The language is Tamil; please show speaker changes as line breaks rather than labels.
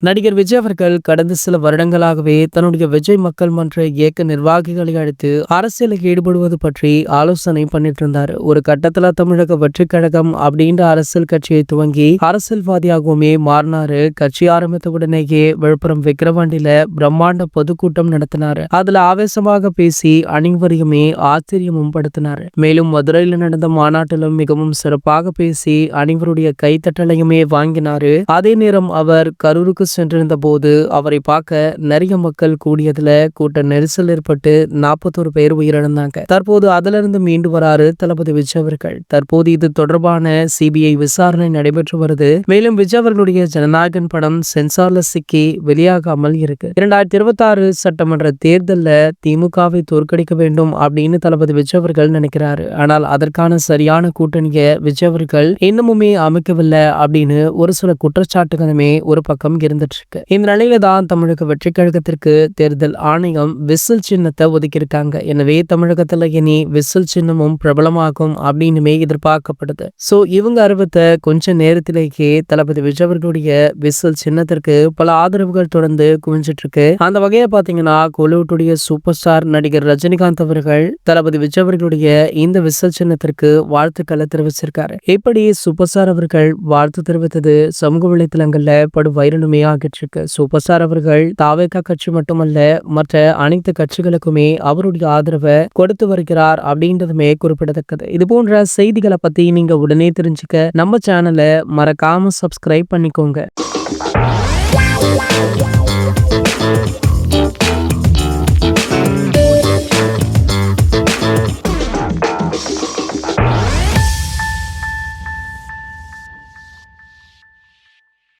நடிகர் விஜய் அவர்கள் கடந்த சில வருடங்களாகவே தன்னுடைய விஜய் மக்கள் மன்ற இயக்க நிர்வாகிகளை அழைத்து அரசியலில் ஈடுபடுவது பற்றி ஆலோசனை பண்ணிட்டு இருந்தாரு. ஒரு கட்டத்துல தமிழக வெற்றி கழகம் அப்படின்ற அரசியல் கட்சியை துவங்கி அரசியல்வாதியாகவுமே மாறினாரு. கட்சி ஆரம்பித்த உடனேயே விழுப்புரம் விக்கிரவாண்டியில பிரம்மாண்ட பொதுக்கூட்டம் நடத்தினாரு. அதுல ஆவேசமாக பேசி அனைவரையுமே ஆச்சரியமும் படுத்தினாரு. மேலும் மதுரையில் நடந்த மாநாட்டிலும் மிகவும் சிறப்பாக பேசி அனைவருடைய கைத்தட்டலையுமே வாங்கினாரு. அதே நேரம் அவர் கரூருக்கு சென்றிருந்த போது அவரை பார்க்க நிறைய மக்கள் கூடியதுல கூட்ட நெரிசல் ஏற்பட்டு 41 பேர் உயிரிழந்தாங்க. தற்போது அதுல இருந்து மீண்டு வராரு தளபதி விஜய் அவர்கள். தற்போது இது தொடர்பான சிபிஐ விசாரணை நடைபெற்று வருது. மேலும் விஜய் அவர்களுடைய ஜனநாயகன் படம் சென்சார்ல சிக்கி வெளியாகாமல் இருக்கு. 2026 சட்டமன்ற தேர்தல்ல திமுகவை தோற்கடிக்க வேண்டும் அப்படின்னு தளபதி விஜய் அவர்கள் நினைக்கிறாரு. ஆனால் அதற்கான சரியான கூட்டணியை விஜய் அவர்கள் இன்னமுமே அமைக்கவில்லை அப்படின்னு ஒரு சில குற்றச்சாட்டுகளுமே ஒரு பக்கம் இருந்துட்டு இருக்கு. இந்த நிலையில தான் தமிழக வெற்றி கழகத்திற்கு தேர்தல் ஆணையம் விசில் சின்னத்தை ஒதுக்கியிருக்காங்க. எனவே தமிழகத்துல இனி விசில் சின்னமும் பிரபலமாகும் அப்படின்னுமே எதிர்பார்க்கப்படுது. சோ இவங்க அறிவித்த கொஞ்ச நேரத்திலேயே தளபதி விஜய் அவர்களுடைய விசில் சின்னத்திற்கு பல ஆதரவுகள் தொடர்ந்து குவிஞ்சிட்டு இருக்கு. அந்த வகையை பாத்தீங்கன்னா கோலிவுட்டுடைய சூப்பர் ஸ்டார் நடிகர் ரஜினிகாந்த் அவர்கள் தளபதி விஜய் அவர்களுடைய இந்த விசில் சின்னத்திற்கு வாழ்த்துக்களை தெரிவிச்சிருக்காரு. இப்படி சூப்பர் ஸ்டார் அவர்கள் வாழ்த்து தெரிவித்தது சமூக வலைத்தளங்கள்ல படு வைரலுமே ஆகிட்டு இருக்கு. சூப்பர் ஸ்டார் அவர்கள் தாவேகா கட்சி மட்டுமல்ல மற்ற அனைத்து கட்சிகளுக்குமே அவருடைய ஆதரவை கொடுத்து வருகிறார் அப்படின்றதுமே குறிப்பிடத்தக்கது. இது போன்ற செய்திகளை பத்தி நீங்க உடனே தெரிஞ்சுக்க நம்ம சேனலை மறக்காம சப்ஸ்கிரைப் பண்ணிக்கோங்க.